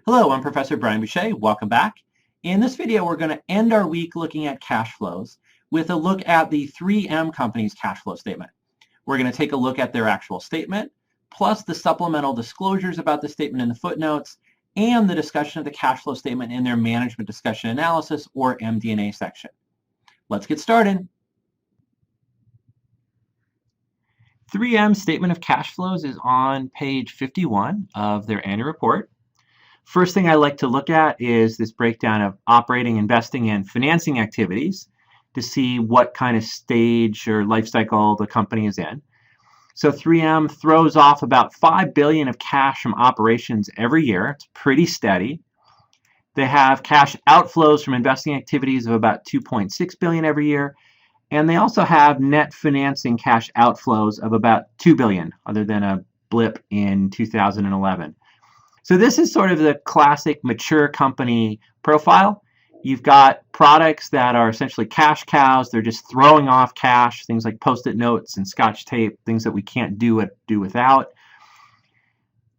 Hello, I'm Professor Brian Boucher. Welcome back. In this video, we're going to end our week looking at cash flows with a look at the 3M company's cash flow statement. We're going to take a look at their actual statement, plus the supplemental disclosures about the statement in the footnotes, and the discussion of the cash flow statement in their management discussion analysis, or MD&A section. Let's get started. 3M's statement of cash flows is on page 51 of their annual report. First thing I like to look at is this breakdown of operating, investing, and financing activities to see what kind of stage or life cycle the company is in. So 3M throws off about $5 billion of cash from operations every year. It's pretty steady. They have cash outflows from investing activities of about $2.6 billion every year. And they also have net financing cash outflows of about $2 billion, other than a blip in 2011. So this is sort of the classic mature company profile. You've got products that are essentially cash cows. They're just throwing off cash, things like Post-it notes and Scotch tape, things that we can't do without.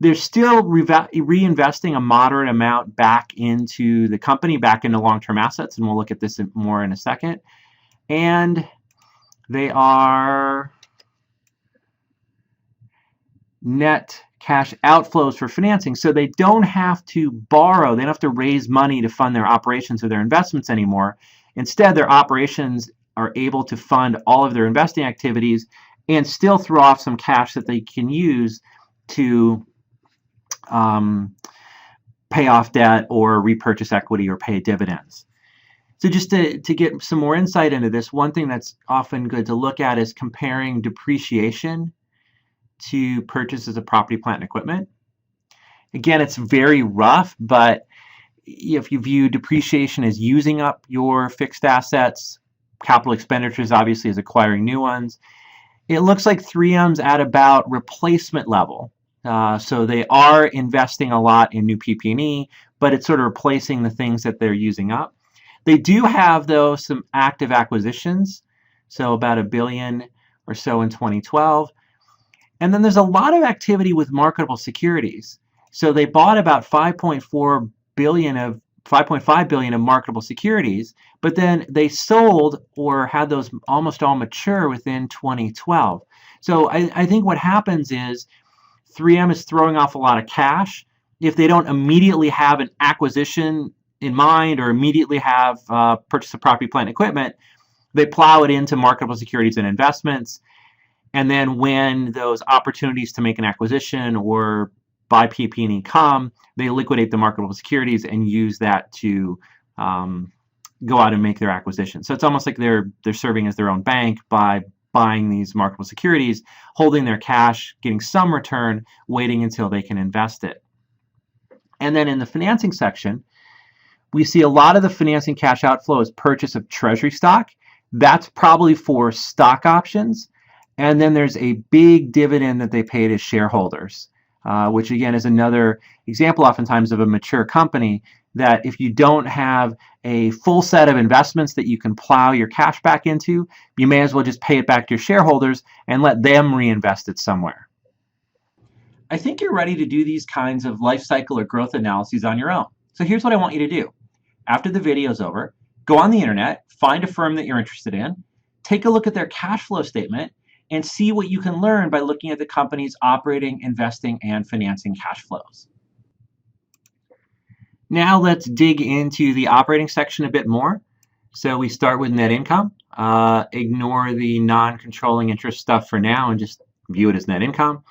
They're still reinvesting a moderate amount back into the company, back into long-term assets, and we'll look at this more in a second. And they are net cash outflows for financing, so they don't have to borrow, they don't have to raise money to fund their operations or their investments anymore. Instead, their operations are able to fund all of their investing activities and still throw off some cash that they can use to pay off debt or repurchase equity or pay dividends. So just to get some more insight into this, one thing that's often good to look at is comparing depreciation to purchases of property, plant, and equipment. Again, it's very rough, but if you view depreciation as using up your fixed assets, capital expenditures obviously as acquiring new ones, it looks like 3M's at about replacement level. So they are investing a lot in new PP&E, but it's sort of replacing the things that they're using up. They do have, though, some active acquisitions, so about $1 billion or so in 2012. And then there's a lot of activity with marketable securities. So they bought about $5.5 billion of marketable securities, but then they sold or had those almost all mature within 2012. So I think what happens is 3M is throwing off a lot of cash. If they don't immediately have an acquisition in mind or immediately have purchase of property, plant, and equipment, they plow it into marketable securities and investments. And then when those opportunities to make an acquisition or buy PP&E come, they liquidate the marketable securities and use that to go out and make their acquisition. So it's almost like they're serving as their own bank by buying these marketable securities, holding their cash, getting some return, waiting until they can invest it. And then in the financing section, we see a lot of the financing cash outflow is purchase of treasury stock. That's probably for stock options. And then there's a big dividend that they pay to shareholders, which again is another example oftentimes of a mature company that if you don't have a full set of investments that you can plow your cash back into, you may as well just pay it back to your shareholders and let them reinvest it somewhere. I think you're ready to do these kinds of life cycle or growth analyses on your own. So here's what I want you to do. After the video is over, go on the internet, find a firm that you're interested in, take a look at their cash flow statement, and see what you can learn by looking at the company's operating, investing, and financing cash flows. Now let's dig into the operating section a bit more. So we start with net income. Ignore the non-controlling interest stuff for now and just view it as net income.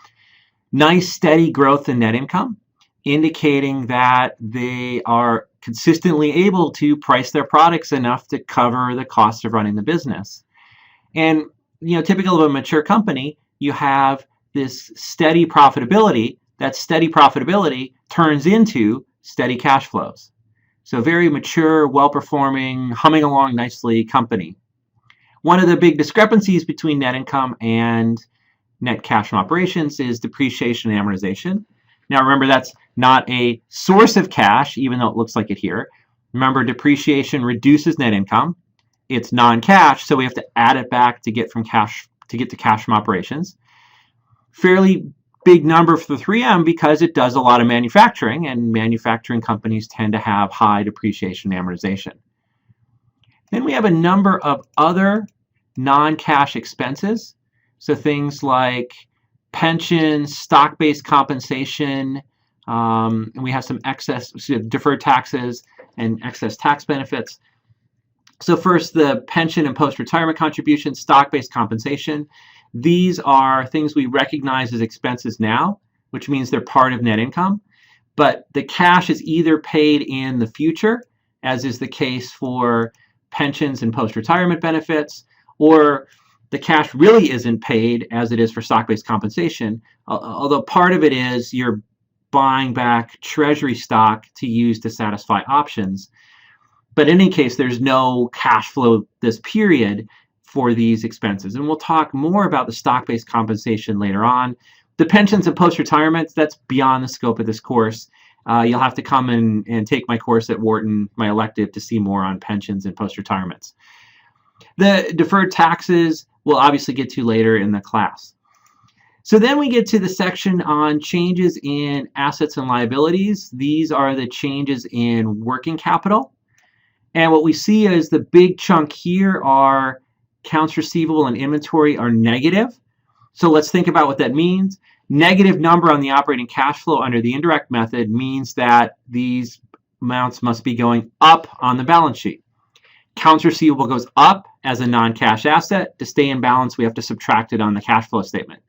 Nice steady growth in net income, indicating that they are consistently able to price their products enough to cover the cost of running the business. And typical of a mature company, you have this steady profitability. That steady profitability turns into steady cash flows. So very mature, well-performing, humming along nicely company. One of the big discrepancies between net income and net cash from operations is depreciation and amortization. Now remember, that's not a source of cash, even though it looks like it here. Remember, depreciation reduces net income. It's non-cash, so we have to add it back to get to cash from operations. Fairly big number for 3M because it does a lot of manufacturing, and manufacturing companies tend to have high depreciation and amortization. Then we have a number of other non-cash expenses. So things like pensions, stock-based compensation, and we have some excess deferred taxes and excess tax benefits. So first, the pension and post-retirement contributions, stock-based compensation. These are things we recognize as expenses now, which means they're part of net income. But the cash is either paid in the future, as is the case for pensions and post-retirement benefits, or the cash really isn't paid as it is for stock-based compensation, although part of it is you're buying back treasury stock to use to satisfy options. But in any case, there's no cash flow this period for these expenses. And we'll talk more about the stock-based compensation later on. The pensions and post-retirements, that's beyond the scope of this course. You'll have to come and take my course at Wharton, my elective, to see more on pensions and post-retirements. The deferred taxes we'll obviously get to later in the class. So then we get to the section on changes in assets and liabilities. These are the changes in working capital. And what we see is the big chunk here are accounts receivable and inventory are negative. So let's think about what that means. Negative number on the operating cash flow under the indirect method means that these amounts must be going up on the balance sheet. Accounts receivable goes up as a non-cash asset. To stay in balance, we have to subtract it on the cash flow statement.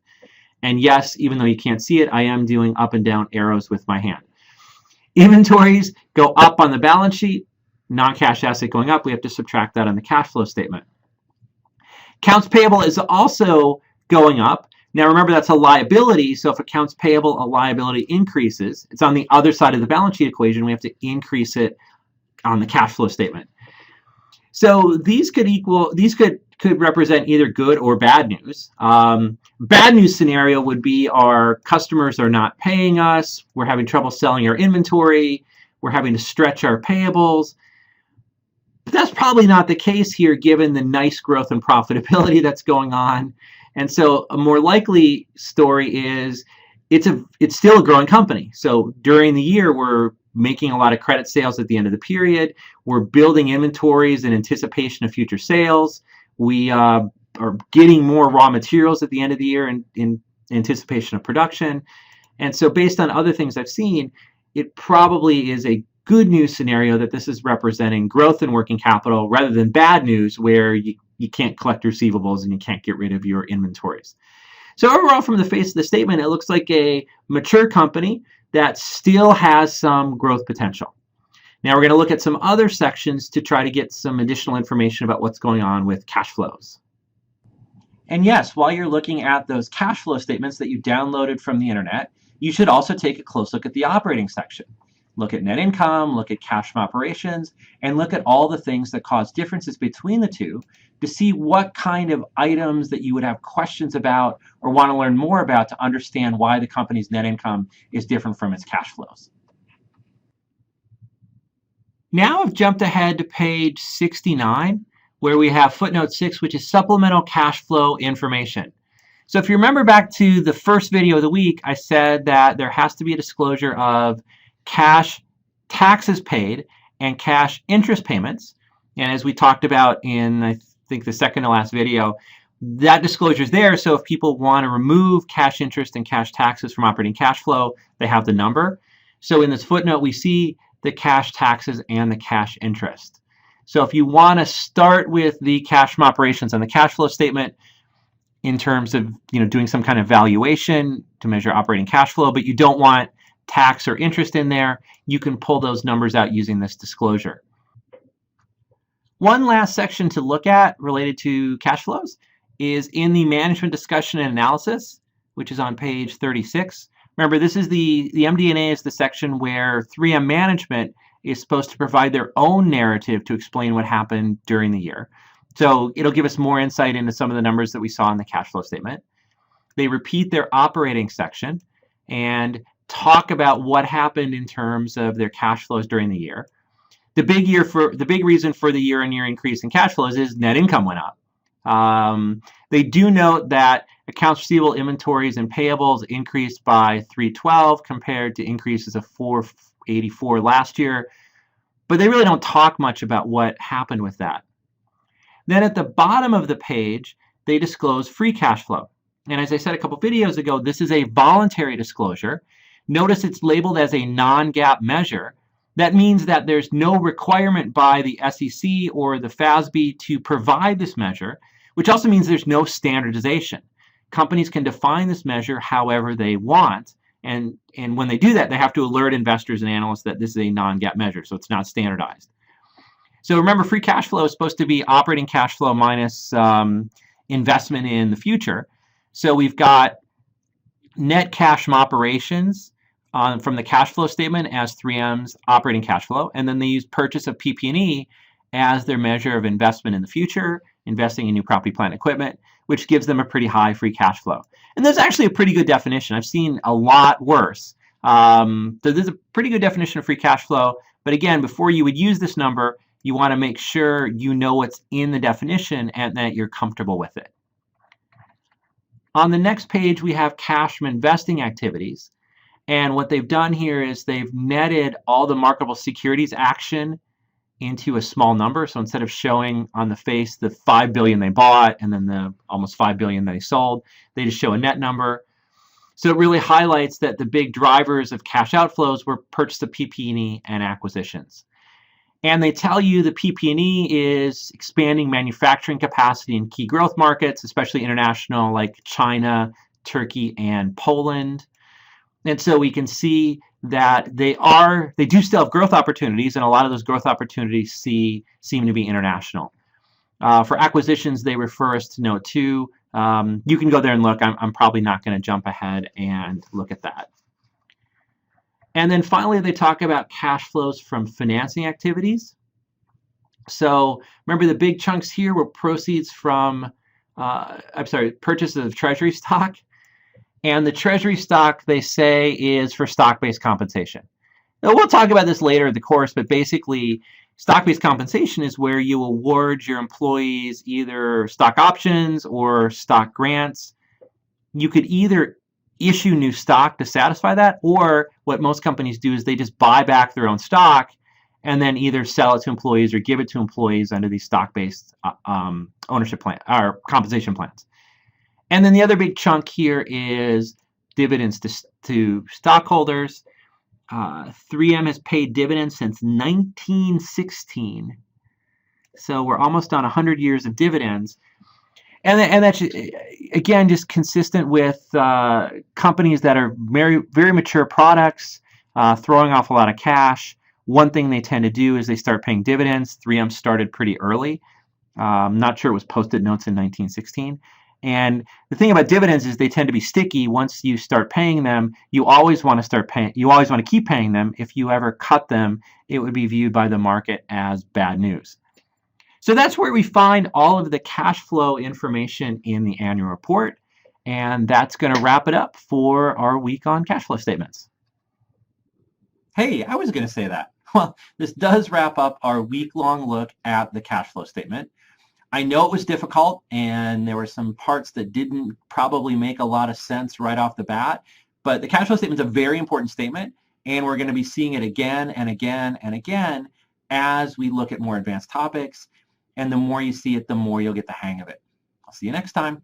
And yes, even though you can't see it, I am doing up and down arrows with my hand. Inventories go up on the balance sheet. Non-cash asset going up, we have to subtract that on the cash flow statement. Accounts payable is also going up. Now remember, that's a liability, so if accounts payable, a liability increases, it's on the other side of the balance sheet equation, we have to increase it on the cash flow statement. So these could represent either good or bad news. Bad news scenario would be our customers are not paying us, we're having trouble selling our inventory, we're having to stretch our payables. But that's probably not the case here given the nice growth and profitability that's going on. And so a more likely story is it's still a growing company. So during the year, we're making a lot of credit sales at the end of the period. We're building inventories in anticipation of future sales. We are getting more raw materials at the end of the year in anticipation of production. And so based on other things I've seen, it probably is a good news scenario that this is representing growth in working capital rather than bad news where you can't collect receivables and you can't get rid of your inventories. So overall, from the face of the statement, it looks like a mature company that still has some growth potential. Now we're going to look at some other sections to try to get some additional information about what's going on with cash flows. And yes, while you're looking at those cash flow statements that you downloaded from the internet, you should also take a close look at the operating section. Look at net income, look at cash from operations, and look at all the things that cause differences between the two to see what kind of items that you would have questions about or want to learn more about to understand why the company's net income is different from its cash flows. Now I've jumped ahead to page 69, where we have footnote 6, which is supplemental cash flow information. So if you remember back to the first video of the week, I said that there has to be a disclosure of cash taxes paid and cash interest payments. And as we talked about in, I think, the second to last video, that disclosure is there. So if people want to remove cash interest and cash taxes from operating cash flow, they have the number. So in this footnote, we see the cash taxes and the cash interest. So if you want to start with the cash from operations on the cash flow statement in terms of doing some kind of valuation to measure operating cash flow, but you don't want tax or interest in there, you can pull those numbers out using this disclosure. One last section to look at related to cash flows is in the management discussion and analysis, which is on page 36. Remember, this is the MD&A is the section where 3M management is supposed to provide their own narrative to explain what happened during the year. So it'll give us more insight into some of the numbers that we saw in the cash flow statement. They repeat their operating section and talk about what happened in terms of their cash flows during the year. The big reason for the year-on-year increase in cash flows is net income went up. They do note that Accounts receivable, inventories, and payables increased by 312 compared to increases of 484 last year, but they really don't talk much about what happened with that. Then at the bottom of the page, they disclose free cash flow. And as I said a couple videos ago, this is a voluntary disclosure. Notice it's labeled as a non-GAAP measure. That means that there's no requirement by the SEC or the FASB to provide this measure, which also means there's no standardization. Companies can define this measure however they want. And when they do that, they have to alert investors and analysts that this is a non-GAAP measure, so it's not standardized. So remember, free cash flow is supposed to be operating cash flow minus investment in the future. So we've got net cash from operations from the cash flow statement as 3M's operating cash flow, and then they use purchase of PP&E as their measure of investment in the future, investing in new property, plant, and equipment, which gives them a pretty high free cash flow. And there's actually a pretty good definition. I've seen a lot worse. So there's a pretty good definition of free cash flow. But again, before you would use this number, you want to make sure you know what's in the definition and that you're comfortable with it. On the next page, we have cash from investing activities. And what they've done here is they've netted all the marketable securities action into a small number. So instead of showing on the face the $5 billion they bought and then the almost $5 billion they sold, they just show a net number. So it really highlights that the big drivers of cash outflows were purchase of PP&E and acquisitions. And they tell you the PP&E is expanding manufacturing capacity in key growth markets, especially international like China, Turkey, and Poland. And so we can see that they do still have growth opportunities, and a lot of those growth opportunities seem to be international. For acquisitions, they refer us to note 2. You can go there and look. I'm probably not going to jump ahead and look at that. And then finally, they talk about cash flows from financing activities. So remember, the big chunks here were proceeds from, purchases of treasury stock. And the treasury stock, they say, is for stock-based compensation. Now, we'll talk about this later in the course, but basically, stock-based compensation is where you award your employees either stock options or stock grants. You could either issue new stock to satisfy that, or what most companies do is they just buy back their own stock and then either sell it to employees or give it to employees under these stock-based ownership plan or compensation plans. And then the other big chunk here is dividends to stockholders. 3M has paid dividends since 1916. So we're almost on 100 years of dividends. And that's, again, just consistent with companies that are very, very mature products, throwing off a lot of cash. One thing they tend to do is they start paying dividends. 3M started pretty early. I'm not sure it was posted notes in 1916. And the thing about dividends is they tend to be sticky. Once you start paying them, you always want to keep paying them. If you ever cut them, it would be viewed by the market as bad news. So that's where we find all of the cash flow information in the annual report. And that's going to wrap it up for our week on cash flow statements. Hey, I was going to say that. Well, this does wrap up our week-long look at the cash flow statement. I know it was difficult, and there were some parts that didn't probably make a lot of sense right off the bat, but the cash flow statement is a very important statement, and we're going to be seeing it again and again and again as we look at more advanced topics, and the more you see it, the more you'll get the hang of it. I'll see you next time.